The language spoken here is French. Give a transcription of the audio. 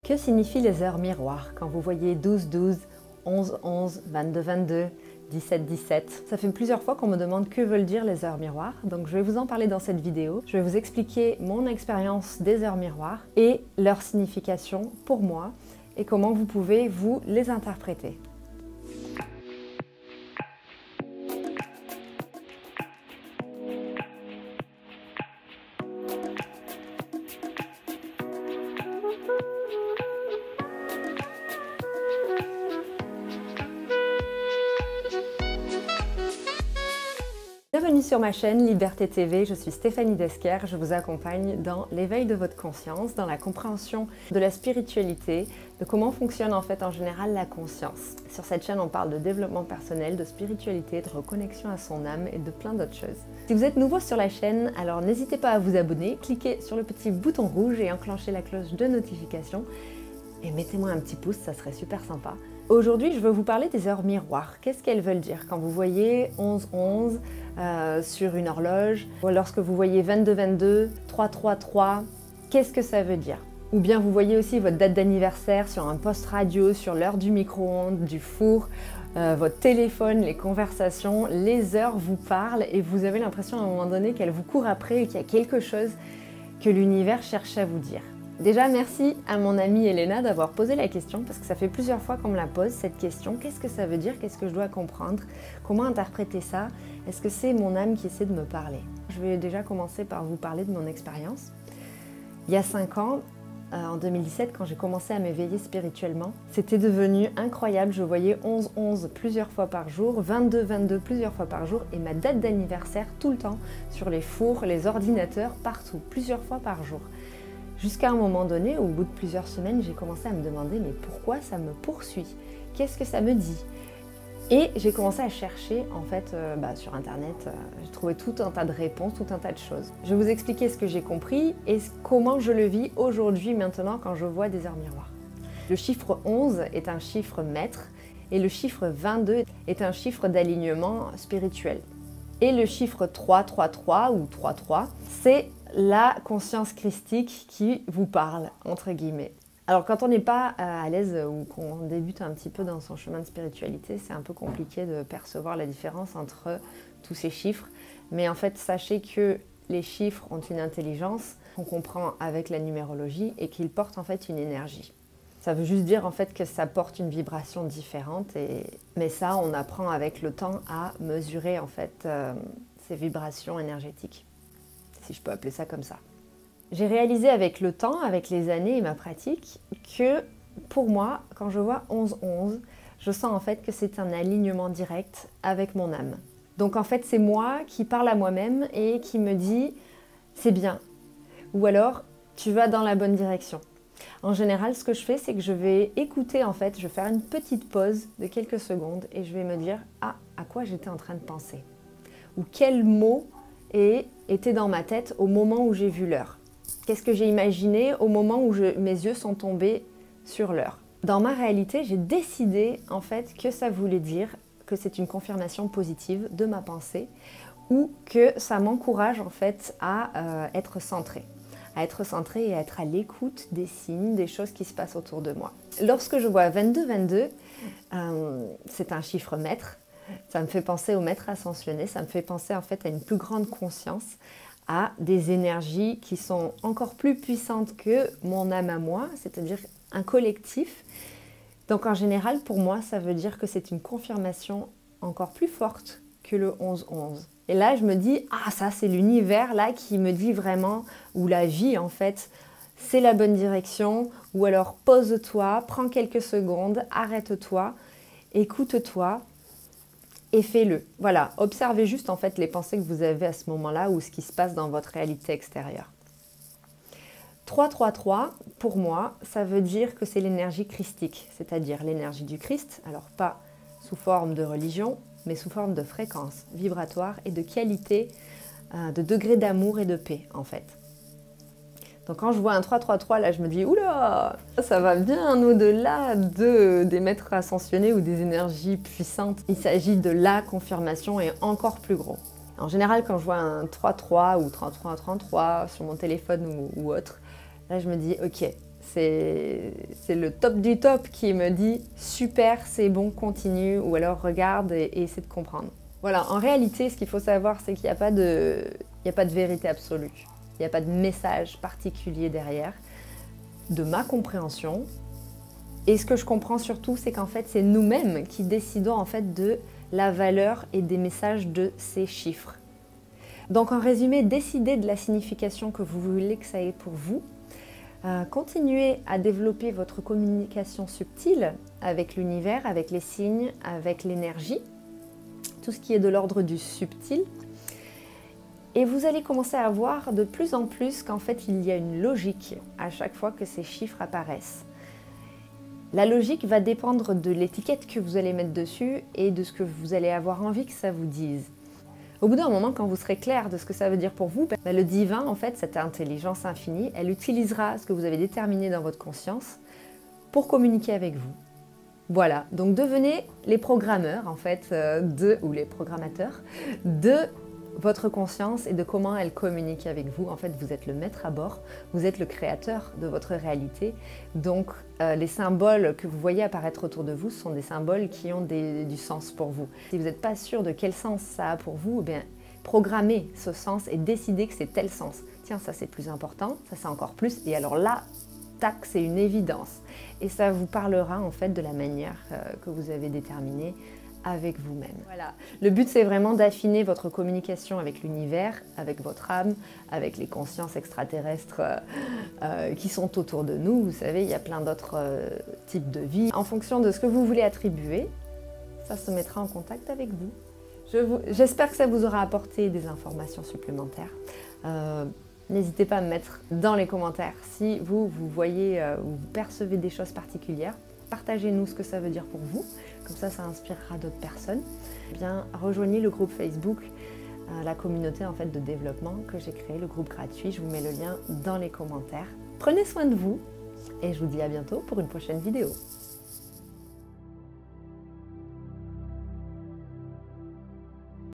Que signifient les heures miroirs quand vous voyez 12-12, 11-11, 22-22, 17-17? Ça fait plusieurs fois qu'on me demande que veulent dire les heures miroirs, donc je vais vous en parler dans cette vidéo. Je vais vous expliquer mon expérience des heures miroirs et leur signification pour moi et comment vous pouvez vous les interpréter. Bienvenue sur ma chaîne Liberté TV, je suis Stéphanie Desquer, je vous accompagne dans l'éveil de votre conscience, dans la compréhension de la spiritualité, de comment fonctionne en fait en général la conscience. Sur cette chaîne on parle de développement personnel, de spiritualité, de reconnexion à son âme et de plein d'autres choses. Si vous êtes nouveau sur la chaîne, alors n'hésitez pas à vous abonner, cliquez sur le petit bouton rouge et enclenchez la cloche de notification. Et mettez-moi un petit pouce, ça serait super sympa. Aujourd'hui, je veux vous parler des heures miroirs. Qu'est-ce qu'elles veulent dire? Quand vous voyez 11-11 sur une horloge, ou lorsque vous voyez 22-22, 3-3-3, qu'est-ce que ça veut dire? Ou bien vous voyez aussi votre date d'anniversaire sur un poste radio, sur l'heure du micro-ondes, du four, votre téléphone, les conversations, les heures vous parlent et vous avez l'impression à un moment donné qu'elles vous courent après et qu'il y a quelque chose que l'univers cherche à vous dire. Déjà, merci à mon amie Elena d'avoir posé la question parce que ça fait plusieurs fois qu'on me la pose, cette question. Qu'est-ce que ça veut dire? Qu'est-ce que je dois comprendre? Comment interpréter ça? Est-ce que c'est mon âme qui essaie de me parler? Je vais déjà commencer par vous parler de mon expérience. Il y a 5 ans, en 2017, quand j'ai commencé à m'éveiller spirituellement, c'était devenu incroyable. Je voyais 11-11 plusieurs fois par jour, 22-22 plusieurs fois par jour et ma date d'anniversaire tout le temps sur les fours, les ordinateurs, partout, plusieurs fois par jour. Jusqu'à un moment donné, au bout de plusieurs semaines, j'ai commencé à me demander mais pourquoi ça me poursuit? Qu'est-ce que ça me dit? Et j'ai commencé à chercher en fait sur internet, j'ai trouvé tout un tas de réponses, tout un tas de choses. Je vais vous expliquer ce que j'ai compris et comment je le vis aujourd'hui maintenant quand je vois des heures miroirs. Le chiffre 11 est un chiffre maître et le chiffre 22 est un chiffre d'alignement spirituel. Et le chiffre 333 ou 33, c'est la conscience christique qui vous parle, entre guillemets. Alors quand on n'est pas à l'aise ou qu'on débute un petit peu dans son chemin de spiritualité, c'est un peu compliqué de percevoir la différence entre tous ces chiffres. Mais en fait, sachez que les chiffres ont une intelligence qu'on comprend avec la numérologie et qu'ils portent en fait une énergie. Ça veut juste dire en fait que ça porte une vibration différente, mais ça on apprend avec le temps à mesurer en fait ces vibrations énergétiques, si je peux appeler ça comme ça. J'ai réalisé avec le temps, avec les années et ma pratique, que pour moi, quand je vois 11-11, je sens en fait que c'est un alignement direct avec mon âme. Donc en fait, c'est moi qui parle à moi-même et qui me dit « c'est bien » ou alors « tu vas dans la bonne direction ». En général, ce que je fais, c'est que je vais écouter en fait, je vais faire une petite pause de quelques secondes et je vais me dire « ah, à quoi j'étais en train de penser ?» ou « quel mot était dans ma tête au moment où j'ai vu l'heure ?» Qu'est-ce que j'ai imaginé au moment où mes yeux sont tombés sur l'heure? Dans ma réalité, j'ai décidé en fait que ça voulait dire que c'est une confirmation positive de ma pensée ou que ça m'encourage en fait à être centrée. À être centrée et à être à l'écoute des signes, des choses qui se passent autour de moi. Lorsque je vois 22-22, c'est un chiffre maître. Ça me fait penser au maître ascensionné, ça me fait penser en fait à une plus grande conscience, à des énergies qui sont encore plus puissantes que mon âme à moi, c'est-à-dire un collectif. Donc en général, pour moi, ça veut dire que c'est une confirmation encore plus forte que le 11-11. Et là, je me dis, ah ça c'est l'univers là qui me dit vraiment, ou la vie en fait, c'est la bonne direction, ou alors pose-toi, prends quelques secondes, arrête-toi, écoute-toi, et fais-le. Voilà, observez juste en fait les pensées que vous avez à ce moment-là ou ce qui se passe dans votre réalité extérieure. 333, pour moi, ça veut dire que c'est l'énergie christique, c'est-à-dire l'énergie du Christ, alors pas sous forme de religion, mais sous forme de fréquence vibratoire et de qualité, de degré d'amour et de paix en fait. Donc quand je vois un 333, là je me dis oula, ça va bien au-delà des maîtres ascensionnés ou des énergies puissantes. Il s'agit de la confirmation et encore plus gros. En général, quand je vois un 33 ou 33-33 sur mon téléphone ou autre, là je me dis ok, C'est le top du top qui me dit « super, c'est bon, continue » ou alors « regarde et essaie de comprendre ». Voilà, en réalité, ce qu'il faut savoir, c'est qu'il n'y a pas de vérité absolue. Il n'y a pas de message particulier derrière. De ma compréhension, et ce que je comprends surtout, c'est qu'en fait, c'est nous-mêmes qui décidons en fait de la valeur et des messages de ces chiffres. Donc en résumé, décidez de la signification que vous voulez que ça ait pour vous. Continuez à développer votre communication subtile avec l'univers, avec les signes, avec l'énergie, tout ce qui est de l'ordre du subtil. Et vous allez commencer à voir de plus en plus qu'en fait il y a une logique à chaque fois que ces chiffres apparaissent. La logique va dépendre de l'étiquette que vous allez mettre dessus et de ce que vous allez avoir envie que ça vous dise. Au bout d'un moment, quand vous serez clair de ce que ça veut dire pour vous, le divin, en fait, cette intelligence infinie, elle utilisera ce que vous avez déterminé dans votre conscience pour communiquer avec vous. Voilà, donc devenez les programmeurs, en fait, ou les programmateurs de votre conscience et de comment elle communique avec vous. En fait, vous êtes le maître à bord, vous êtes le créateur de votre réalité. Donc, les symboles que vous voyez apparaître autour de vous sont des symboles qui ont du sens pour vous. Si vous n'êtes pas sûr de quel sens ça a pour vous, eh bien, programmez ce sens et décidez que c'est tel sens. Tiens, ça c'est plus important, ça c'est encore plus. Et alors là, tac, c'est une évidence. Et ça vous parlera en fait de la manière que vous avez déterminée avec vous-même. Voilà. Le but, c'est vraiment d'affiner votre communication avec l'univers, avec votre âme, avec les consciences extraterrestres qui sont autour de nous. Vous savez, il y a plein d'autres types de vie. En fonction de ce que vous voulez attribuer, ça se mettra en contact avec vous. J'espère que ça vous aura apporté des informations supplémentaires. N'hésitez pas à me mettre dans les commentaires si vous voyez ou vous percevez des choses particulières. Partagez-nous ce que ça veut dire pour vous, comme ça inspirera d'autres personnes. Eh bien, rejoignez le groupe Facebook, la communauté en fait de développement que j'ai créé, le groupe gratuit. Je vous mets le lien dans les commentaires. Prenez soin de vous et je vous dis à bientôt pour une prochaine vidéo.